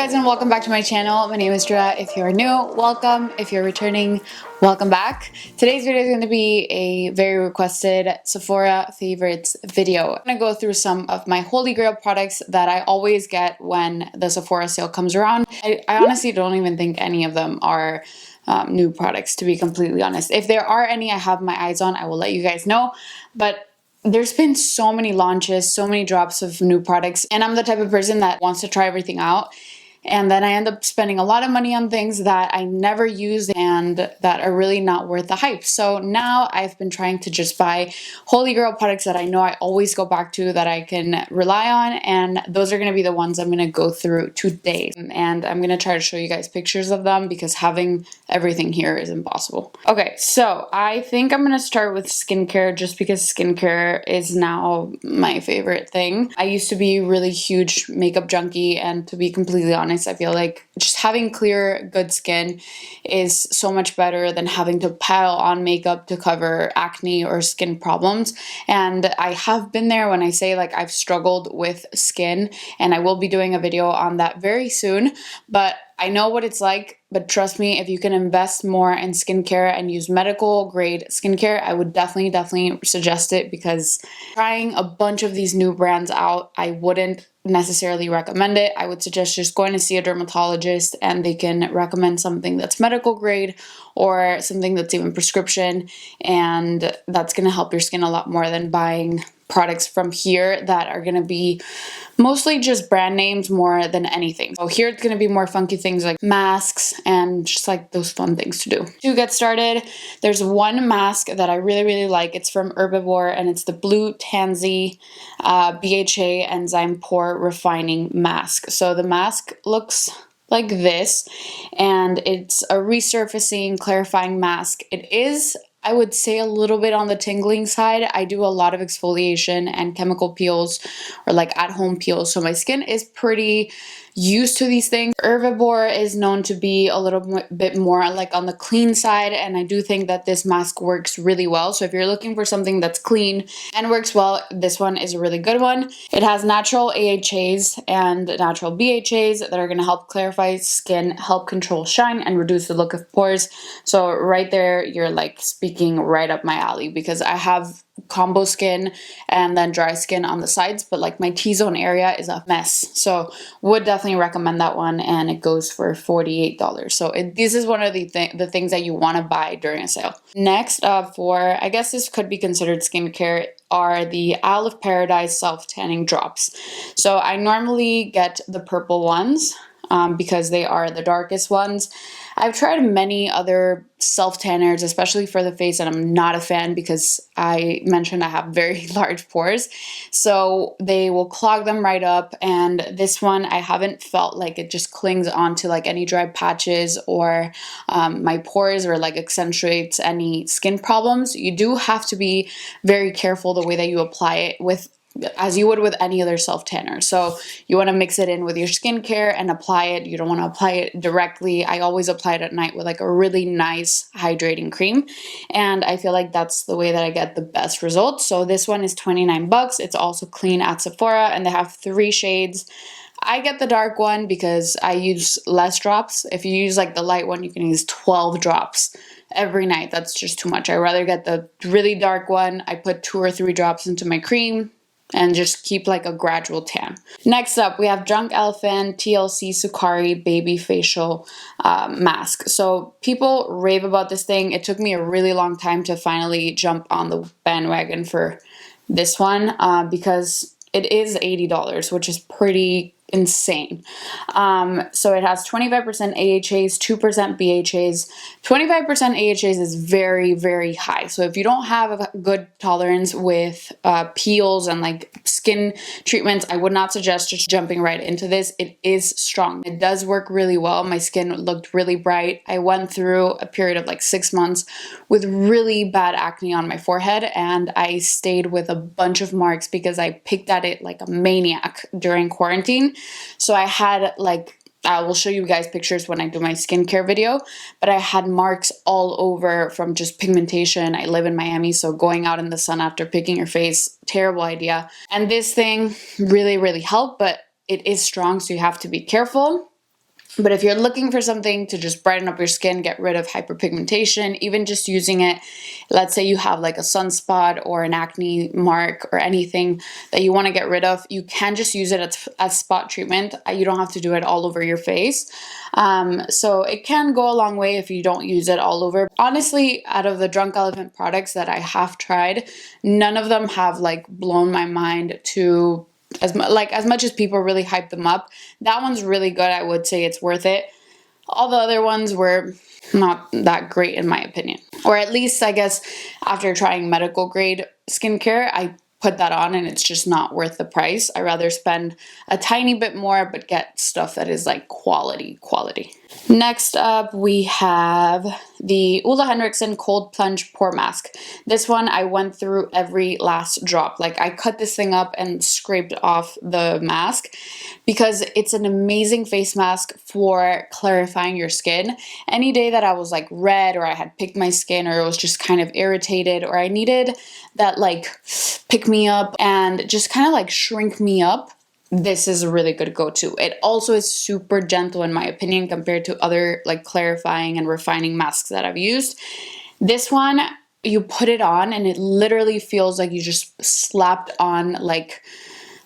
guys, and welcome back to my channel. My name is Drea. If you're new, welcome. If you're returning, welcome back. Today's video is going to be a very requested Sephora favorites video. I'm going to go through some of my holy grail products that I always get when the Sephora sale comes around. I honestly don't even think any of them are new products, to be completely honest. If there are any I have my eyes on, I will let you guys know. But there's been so many launches, so many drops of new products, and I'm the type of person that wants to try everything out. And then I end up spending a lot of money on things that I never use and that are really not worth the hype. So now I've been trying to just buy holy grail products that I know I always go back to, that I can rely on, and those are going to be the ones I'm going to go through today. And I'm going to try to show you guys pictures of them because having everything here is impossible. Okay, so I think I'm going to start with skincare just because skincare is now my favorite thing. I used to be a really huge makeup junkie, and to be completely honest, I feel like just having clear, good skin is so much better than having to pile on makeup to cover acne or skin problems. And I have been there when I say like I've struggled with skin, and I will be doing a video on that very soon. But I know what it's like, but trust me, if you can invest more in skincare and use medical grade skincare, I would definitely suggest it, because trying a bunch of these new brands out, I wouldn't necessarily recommend it. I would suggest just going to see a dermatologist and they can recommend something that's medical grade or something that's even prescription, and that's going to help your skin a lot more than buying products from here that are going to be mostly just brand names more than anything. So here it's going to be more funky things like masks and just like those fun things to do. To get started, there's one mask that I really like. It's from Herbivore, and it's the Blue Tansy BHA Enzyme Pore Refining Mask. So the mask looks like this, and it's a resurfacing, clarifying mask. It is, I would say, a little bit on the tingling side. I do a lot of exfoliation and chemical peels, or like at-home peels, so my skin is pretty used to these things. Herbivore is known to be a little bit more like on the clean side, and I do think that this mask works really well. So if you're looking for something that's clean and works well, this one is a really good one. It has natural AHAs and natural BHAs that are going to help clarify skin, help control shine, and reduce the look of pores. So right there, you're like speaking right up my alley, because I have combo skin and then dry skin on the sides, but like my T-zone area is a mess. So would definitely recommend that one, and it goes for $48. So this is one of the things that you want to buy during a sale. Next up, for I guess this could be considered skincare, are the Isle of Paradise self tanning drops. So I normally get the purple ones because they are the darkest ones. I've tried many other self tanners, especially for the face, and I'm not a fan because I mentioned I have very large pores, so they will clog them right up. And this one, I haven't felt like it just clings onto like any dry patches or my pores, or like accentuates any skin problems. You do have to be very careful the way that you apply it, as you would with any other self tanner. So you want to mix it in with your skincare and apply it. You don't want to apply it directly. I always apply it at night with like a really nice hydrating cream, and I feel like that's the way that I get the best results. So this one is 29 bucks. It's also clean at Sephora, and they have 3 shades. I get the dark one because I use less drops. If you use like the light one, you can use 12 drops every night. That's just too much. I'd rather get the really dark one. I put 2 or 3 drops into my cream and just keep like a gradual tan. Next up, we have Drunk Elephant TLC Sakari Baby Facial Mask. So people rave about this thing. It took me a really long time to finally jump on the bandwagon for this one because it is $80, which is pretty insane. So it has 25% AHAs, 2% BHAs. 25% AHAs is very high. So if you don't have a good tolerance with peels and like skin treatments, I would not suggest just jumping right into this. It is strong. It does work really well. My skin looked really bright. I went through a period of like 6 months with really bad acne on my forehead, and I stayed with a bunch of marks because I picked at it like a maniac during quarantine. So I had like, I will show you guys pictures when I do my skincare video, but I had marks all over from just pigmentation. I live in Miami, so going out in the sun after picking your face, terrible idea. And this thing really helped, but it is strong, so you have to be careful. But if you're looking for something to just brighten up your skin, get rid of hyperpigmentation, even just using it, let's say you have like a sunspot or an acne mark or anything that you want to get rid of, you can just use it as spot treatment. You don't have to do it all over your face. So it can go a long way if you don't use it all over. Honestly, out of the Drunk Elephant products that I have tried, none of them have like blown my mind to as much as people really hype them up. That one's really good. I would say it's worth it. All the other ones were not that great in my opinion. Or at least, I guess, after trying medical grade skincare, I put that on and it's just not worth the price. I rather spend a tiny bit more but get stuff that is like quality. Next up, we have the Ole Henriksen Cold Plunge Pore Mask. This one, I went through every last drop. Like, I cut this thing up and scraped off the mask because it's an amazing face mask for clarifying your skin. Any day that I was like red, or I had picked my skin, or it was just kind of irritated, or I needed that like pick me up and just kind of like shrink me up, this is a really good go-to. It also is super gentle in my opinion compared to other like clarifying and refining masks that I've used. This one, you put it on and it literally feels like you just slapped on like,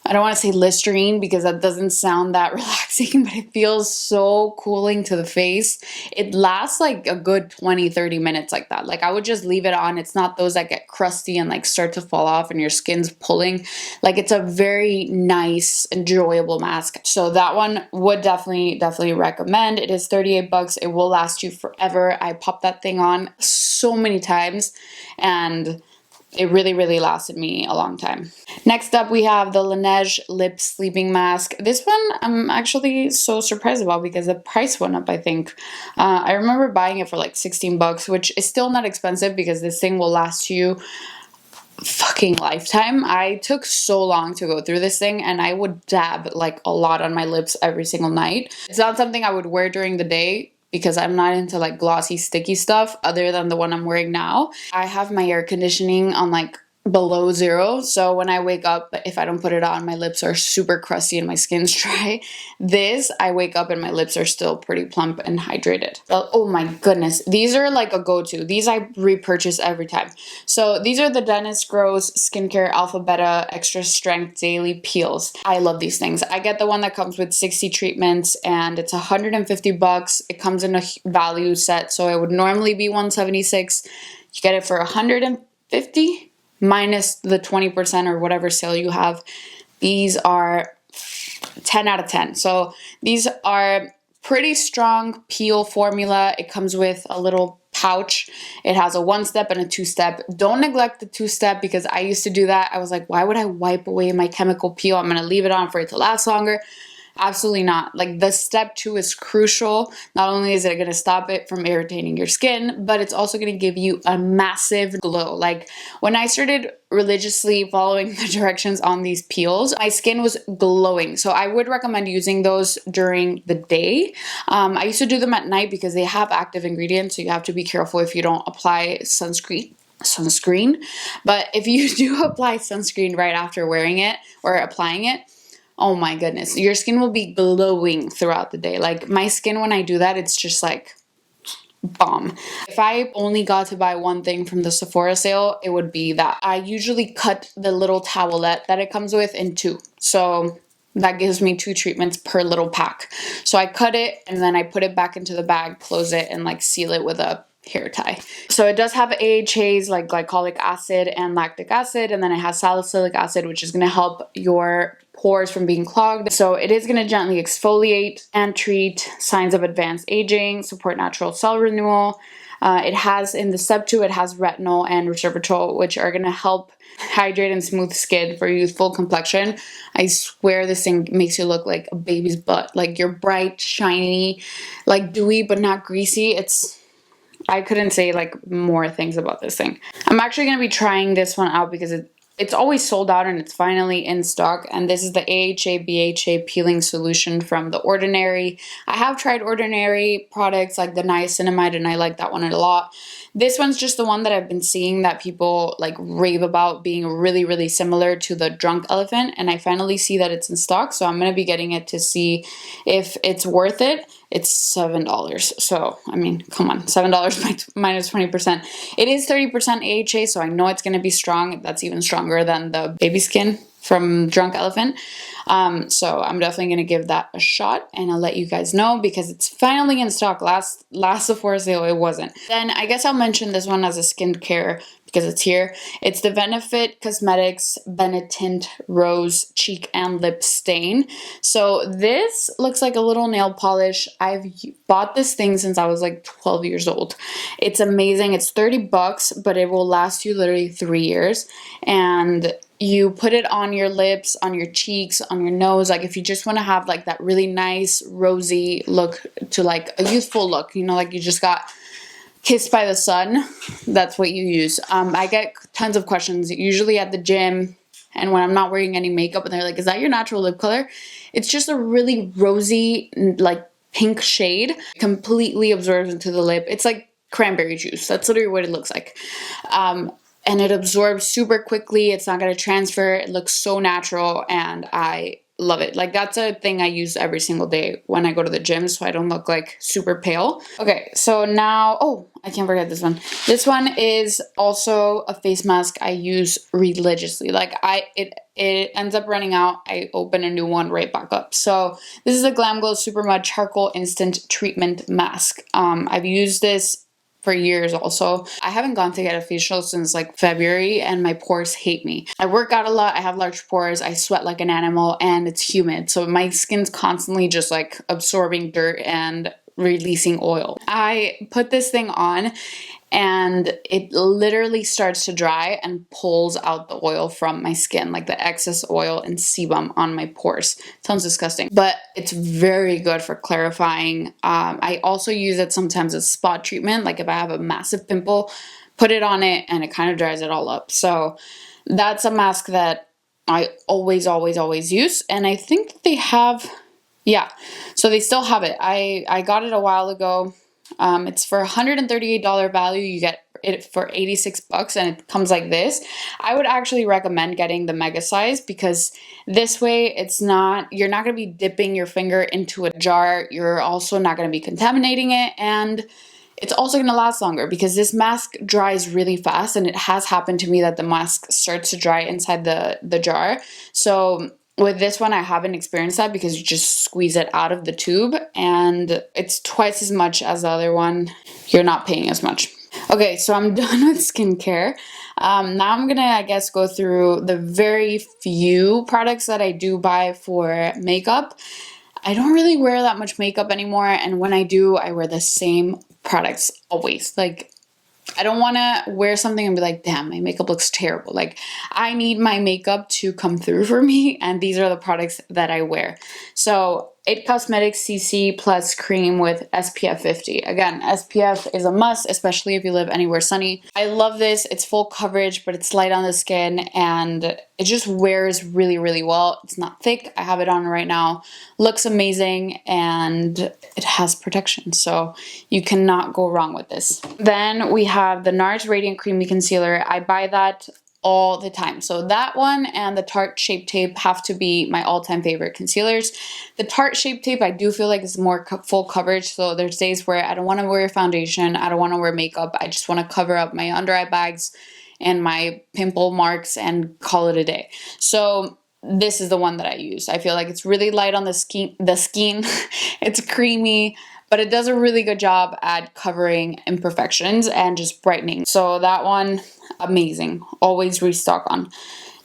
I don't want to say Listerine because that doesn't sound that relaxing, but it feels so cooling to the face. It lasts like a good 20-30 minutes like that. Like, I would just leave it on. It's not those that get crusty and like start to fall off and your skin's pulling. Like, it's a very nice, enjoyable mask. So that one would definitely recommend. It is 38 bucks. It will last you forever. I popped that thing on so many times and it really lasted me a long time. Next up, we have the Laneige Lip Sleeping Mask. This one I'm actually so surprised about because the price went up, I think. I remember buying it for like 16 bucks, which is still not expensive because this thing will last you fucking lifetime. I took so long to go through this thing and I would dab like a lot on my lips every single night. It's not something I would wear during the day because I'm not into like glossy sticky stuff other than the one I'm wearing now. I have my air conditioning on like below 0, so when I wake up, if I don't put it on, my lips are super crusty and my skin's dry. This, I wake up and my lips are still pretty plump and hydrated. Oh my goodness, these are like a go-to. These I repurchase every time. So these are the Dennis Gross Skincare Alphabetta Extra Strength Daily Peels. I love these things. I get the one that comes with 60 treatments and it's 150 bucks. It comes in a value set, so it would normally be 176. You get it for 150 minus the 20% or whatever sale you have. These are 10 out of 10. So these are pretty strong peel formula. It comes with a little pouch. It has a 1-step and a 2-step. Don't neglect the 2-step because I used to do that. I was like, why would I wipe away my chemical peel? I'm going to leave it on for it to last longer. Absolutely not. Like, the step 2 is crucial. Not only is it going to stop it from irritating your skin, but it's also going to give you a massive glow. Like, when I started religiously following the directions on these peels, my skin was glowing. So I would recommend using those during the day. I used to do them at night because they have active ingredients, so you have to be careful if you don't apply sunscreen. But if you do apply sunscreen right after wearing it or applying it, oh my goodness, your skin will be glowing throughout the day. Like, my skin, when I do that, it's just like bomb. If I only got to buy one thing from the Sephora sale, it would be that. I usually cut the little towelette that it comes with in 2. So that gives me 2 treatments per little pack. So I cut it and then I put it back into the bag, close it, and like seal it with a hair tie. So it does have AHAs like glycolic acid and lactic acid, and then it has salicylic acid, which is going to help your pores from being clogged. So it is going to gently exfoliate and treat signs of advanced aging, support natural cell renewal. It has, in the step 2, it has retinol and resveratrol, which are going to help hydrate and smooth skin for youthful complexion. I swear this thing makes you look like a baby's butt. Like, you're bright, shiny, like dewy, but not greasy. I couldn't say like more things about this thing. I'm actually going to be trying this one out because it's always sold out and it's finally in stock. And this is the AHA BHA Peeling Solution from The Ordinary. I have tried Ordinary products like the niacinamide and I like that one a lot. This one's just the one that I've been seeing that people like rave about being really similar to the Drunk Elephant, and I finally see that it's in stock, so I'm going to be getting it to see if it's worth it. it's $7. So, I mean, come on, $7 minus 20%. It is 30% AHA, so I know it's going to be strong. That's even stronger than the baby skin from Drunk Elephant. So I'm definitely going to give that a shot, and I'll let you guys know because it's finally in stock. Last Sephora sale, it wasn't. Then I guess I'll mention this one as a skincare because it's here. It's the Benefit Cosmetics Tint Rose Cheek and Lip Stain. So this looks like a little nail polish. I've bought this thing since I was like 12 years old. It's amazing. It's 30 bucks, but it will last you literally 3 years. And you put it on your lips, on your cheeks, on your nose. Like if you just want to have like that really nice rosy look to like a youthful look, you know, like you just got kissed by the sun, that's what you use. I get tons of questions, usually at the gym and when I'm not wearing any makeup, and they're like, is that your natural lip color? It's just a really rosy, like pink shade, completely absorbs into the lip. It's like cranberry juice. That's literally what it looks like. And it absorbs super quickly. It's not going to transfer. It looks so natural, and I love it. Like that's a thing I use every single day when I go to the gym, so I don't look like super pale. Okay, so now, oh, I can't forget this one. This one is also a face mask I use religiously. Like it ends up running out. I open a new one right back up. So this is a Glam Glow Super Mud Charcoal Instant Treatment Mask. I've used this for years also. I haven't gone to get a facial since like February, and my pores hate me. I work out a lot, I have large pores, I sweat like an animal, and it's humid. So my skin's constantly just like absorbing dirt and releasing oil. I put this thing on and it literally starts to dry and pulls out the oil from my skin, like the excess oil and sebum on my pores. Sounds disgusting, but it's very good for clarifying. I also use it sometimes as spot treatment, like if I have a massive pimple, put it on it and it kind of dries it all up. So that's a mask that I always use, and I think they have, yeah, so they still have it. I got it a while ago. It's for $138 value. You get it for 86 bucks, and it comes like this. I would actually recommend getting the mega size because this way it's not, you're not going to be dipping your finger into a jar. You're also not going to be contaminating it, and it's also going to last longer because this mask dries really fast, and it has happened to me that the mask starts to dry inside the jar. So with this one, I haven't experienced that because you just squeeze it out of the tube, and it's twice as much as the other one. You're not paying as much. Okay, so I'm done with skincare. Now I'm gonna, I guess, go through the very few products that I do buy for makeup. I don't really wear that much makeup anymore, and when I do, I wear the same products always. Like, I don't want to wear something and be like, damn, my makeup looks terrible. Like, I need my makeup to come through for me, and these are the products that I wear. So, IT Cosmetics CC Plus Cream with SPF 50. Again, SPF is a must, especially if you live anywhere sunny. I love this. It's full coverage, but it's light on the skin, and it just wears really, really well. It's not thick. I have it on right now. Looks amazing, and it has protection, so you cannot go wrong with this. Then we have the Nars Radiant Creamy Concealer. I buy that all the time. So that one and the Tarte Shape Tape have to be my all-time favorite concealers. The Tarte Shape Tape I do feel like is more full coverage, so there's days where I don't want to wear foundation, I don't want to wear makeup, I just want to cover up my under eye bags and my pimple marks and call it a day. So this is the one that I use. I feel like it's really light on the skin. It's creamy, but it does a really good job at covering imperfections and just brightening. So that one, amazing. Always restock on.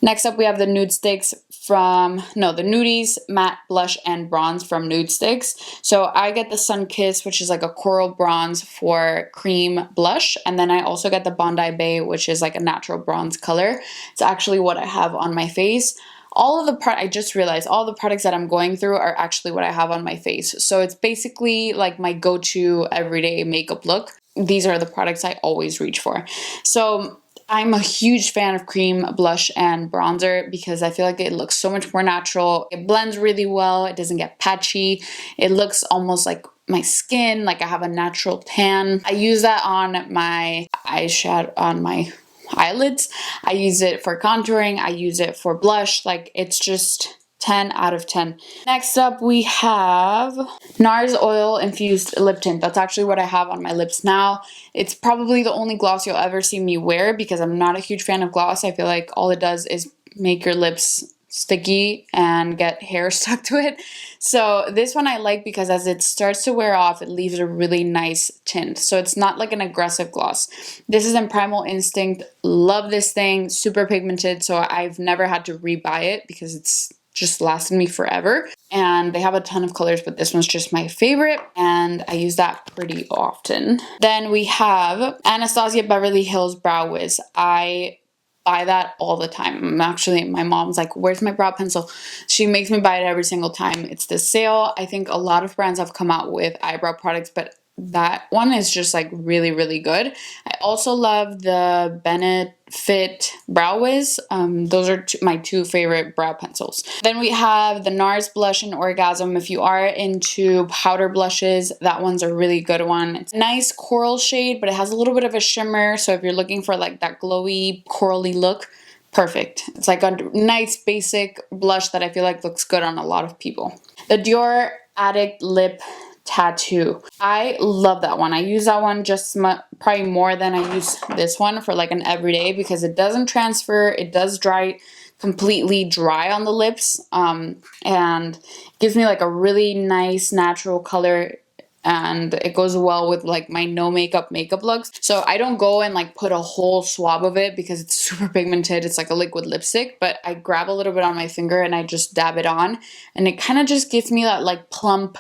Next up, we have the Nude Sticks the Nudies Matte Blush and Bronze from Nude Sticks. So I get the Sun Kiss, which is like a coral bronze for cream blush. And then I also get the Bondi Bay, which is like a natural bronze color. It's actually what I have on my face. I just realized all the products that I'm going through are actually what I have on my face. So it's basically like my go-to everyday makeup look. These are the products I always reach for. So I'm a huge fan of cream blush and bronzer because I feel like it looks so much more natural. It blends really well. It doesn't get patchy. It looks almost like my skin, like I have a natural tan. I use that on my eyeshadow, on my eyelids. I use it for contouring. I use it for blush. Like, it's just 10 out of 10. Next up, we have Nars Oil Infused Lip Tint. That's actually what I have on my lips now. It's probably the only gloss you'll ever see me wear because I'm not a huge fan of gloss. I feel like all it does is make your lips sticky and get hair stuck to it. So this one I like because as it starts to wear off, it leaves a really nice tint. So it's not like an aggressive gloss. This is in Primal Instinct. Love this thing. Super pigmented. So I've never had to rebuy it because it's just lasted me forever. And they have a ton of colors, but this one's just my favorite and I use that pretty often. Then we have Anastasia Beverly Hills Brow Whiz. I buy that all the time. Actually, my mom's like, where's my brow pencil? She makes me buy it every single time. It's the sale. I think a lot of brands have come out with eyebrow products, but that one is just like really, really good. I also love the Benefit Brow Wiz. Those are my two favorite brow pencils. Then we have the Nars blush in Orgasm. If you are into powder blushes, that one's a really good one. It's a nice coral shade, but it has a little bit of a shimmer. So if you're looking for like that glowy, corally look, perfect. It's like a nice basic blush that I feel like looks good on a lot of people. The Dior Addict Lip Tattoo. I love that one. I use that one just probably more than I use this one for like an everyday because it doesn't transfer. It does dry completely dry on the lips and gives me like a really nice natural color and it goes well with like my no makeup looks. So I don't go and like put a whole swab of it because it's super pigmented. It's like a liquid lipstick, but I grab a little bit on my finger and I just dab it on and it kind of just gives me that like plump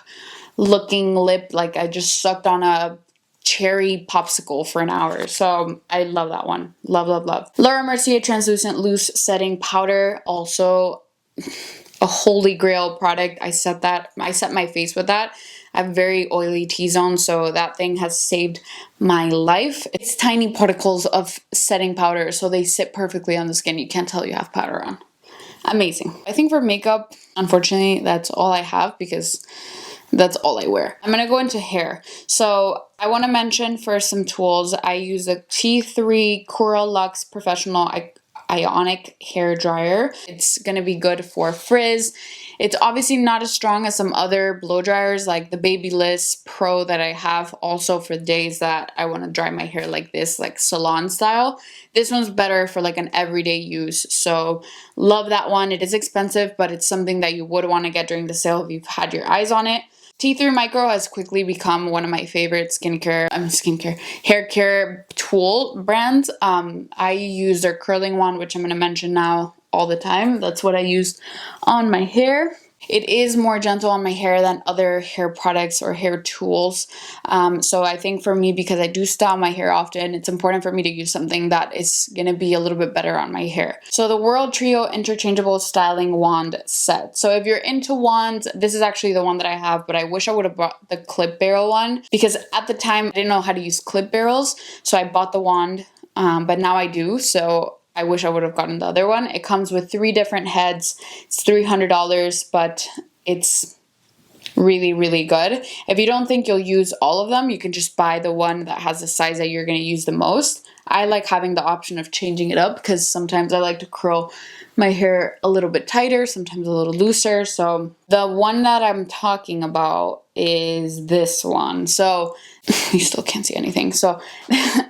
looking lip, like I just sucked on a cherry popsicle for an hour. So I love that one. Love, love, love. Laura Mercier Translucent Loose Setting Powder. Also a holy grail product. I set my face with that. I have very oily T-zone, so that thing has saved my life. It's tiny particles of setting powder, so they sit perfectly on the skin. You can't tell you have powder on. Amazing. I think for makeup, unfortunately, that's all I have because that's all I wear. I'm gonna go into hair. So I wanna mention first some tools. I use a T3 Coral Luxe Professional Ionic Hair Dryer. It's gonna be good for frizz. It's obviously not as strong as some other blow dryers like the Babyliss Pro that I have also for days that I wanna dry my hair like this, like salon style. This one's better for like an everyday use. So love that one. It is expensive, but it's something that you would wanna get during the sale if you've had your eyes on it. T3 Micro has quickly become one of my favorite hair care tool brands. I use their curling wand, which I'm going to mention now all the time. That's what I use on my hair. It is more gentle on my hair than other hair products or hair tools. So I think for me, because I do style my hair often, it's important for me to use something that is going to be a little bit better on my hair. So the World Trio Interchangeable Styling Wand Set. So if you're into wands, this is actually the one that I have, but I wish I would have bought the clip barrel one because at the time I didn't know how to use clip barrels. So I bought the wand, but now I do. So I wish I would have gotten the other one. It comes with 3 different heads. It's $300, but it's really, really good. If you don't think you'll use all of them, you can just buy the one that has the size that you're going to use the most. I like having the option of changing it up because sometimes I like to curl my hair a little bit tighter, sometimes a little looser. So the one that I'm talking about is this one. So you still can't see anything. So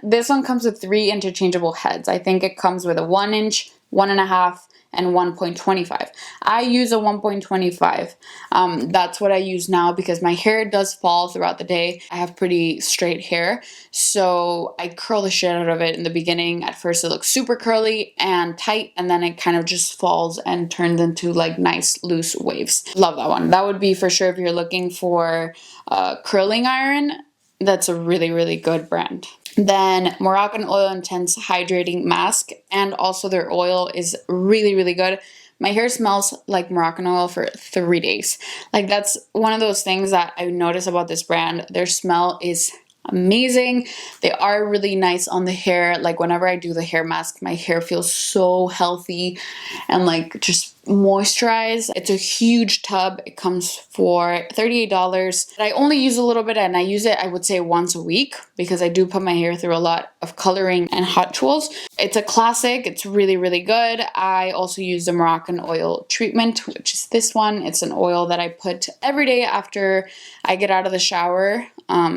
this one comes with 3 interchangeable heads. I think it comes with a 1 inch, 1.5, and 1.25. I use a 1.25. That's what I use now because my hair does fall throughout the day. I have pretty straight hair, so I curl the shit out of it in the beginning. At first it looks super curly and tight, and then it kind of just falls and turns into like nice loose waves. Love that one. That would be for sure if you're looking for a curling iron. That's a really, really good brand. Then Moroccan Oil Intense Hydrating Mask, and also their oil is really, really good. My hair smells like Moroccan oil for 3 days. Like that's one of those things that I notice about this brand. Their smell is amazing. They are really nice on the hair. Like whenever I do the hair mask, my hair feels so healthy and like just moisturize. It's a huge tub. It comes for $38. I only use a little bit, and I use it, I would say, once a week because I do put my hair through a lot of coloring and hot tools. It's a classic. It's really, really good. I also use the Moroccan Oil Treatment, which is this one. It's an oil that I put every day after I get out of the shower.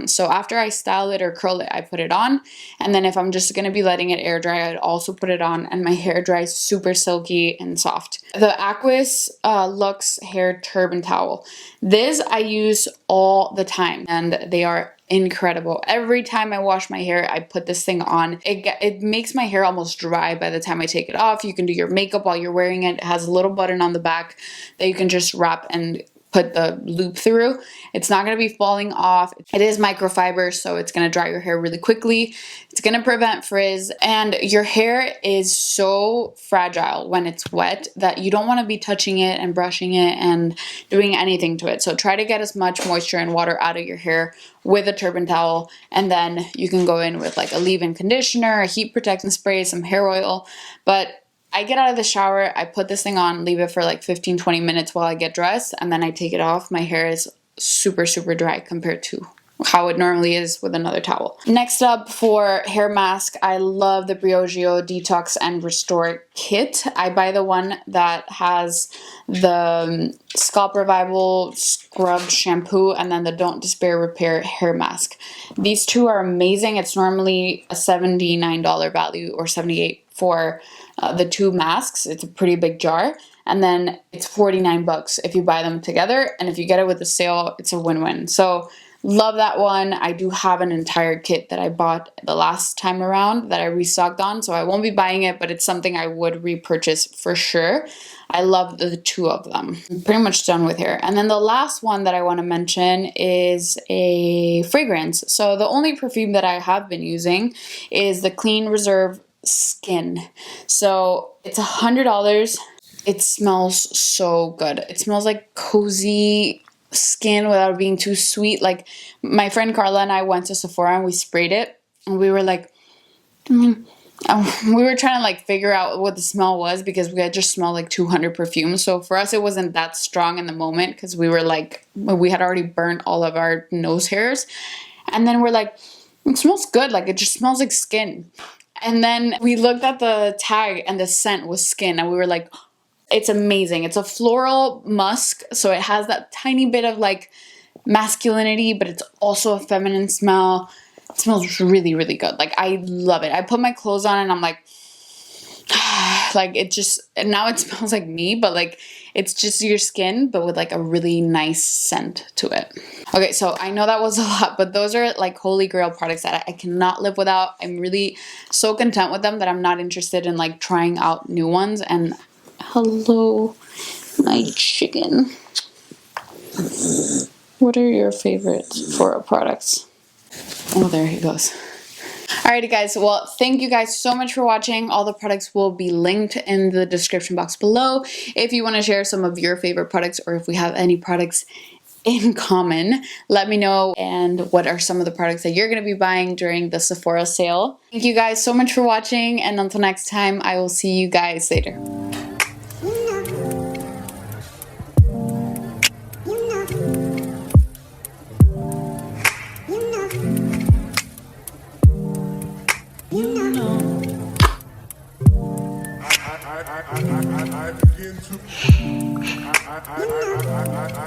So after I style it or curl it, I put it on. And then if I'm just going to be letting it air dry, I'd also put it on, and my hair dries super silky and soft. The Aqueous Luxe Hair Turban Towel. This I use all the time, and they are incredible. Every time I wash my hair, I put this thing on. It makes my hair almost dry by the time I take it off. You can do your makeup while you're wearing it. It has a little button on the back that you can just wrap and put the loop through. It's not going to be falling off. It is microfiber, so it's going to dry your hair really quickly. It's going to prevent frizz, and your hair is so fragile when it's wet that you don't want to be touching it and brushing it and doing anything to it. So try to get as much moisture and water out of your hair with a turban towel, and then you can go in with like a leave-in conditioner, a heat protectant spray, some hair oil. But I get out of the shower, I put this thing on, leave it for like 15-20 minutes while I get dressed, and then I take it off. My hair is super, super dry compared to how it normally is with another towel. Next up, for hair mask, I love the DREAOCEJO Detox and Restore Kit. I buy the one that has the Scalp Revival Scrub Shampoo and then the Don't Despair Repair Hair Mask. These two are amazing. It's normally a $79 value or $78 for the two masks. It's a pretty big jar, and then it's 49 bucks if you buy them together, and if you get it with a sale, it's a win-win. So love that one. I do have an entire kit that I bought the last time around that I restocked on, so I won't be buying it, but it's something I would repurchase for sure. I love the two of them. I'm pretty much done with hair. And then the last one that I want to mention is a fragrance. So the only perfume that I have been using is the Clean Reserve Skin. So it's $100. It smells so good. It smells like cozy skin without being too sweet. Like, my friend Carla and I went to Sephora and we sprayed it, and we were like, we were trying to like figure out what the smell was because we had just smelled like 200 perfumes. So for us, it wasn't that strong in the moment because we were like, we had already burnt all of our nose hairs, and then we're like, it smells good. Like, it just smells like skin. And then we looked at the tag and the scent was skin, and we were like, it's amazing. It's a floral musk, so it has that tiny bit of like masculinity, but it's also a feminine smell. It smells really, really good. Like, I love it. I put my clothes on and I'm like, like, it just, and now it smells like me, but like, it's just your skin, but with like a really nice scent to it. Okay, so I know that was a lot, but those are like holy grail products that I cannot live without. I'm really so content with them that I'm not interested in like trying out new ones. And hello, my chicken. What are your favorite Sephora products? Oh, there he goes. Alrighty guys, well, thank you guys so much for watching. All the products will be linked in the description box below. If you want to share some of your favorite products, or if we have any products in common, let me know. And what are some of the products that you're going to be buying during the Sephora sale? Thank you guys so much for watching, and until next time, I will see you guys later. I begin to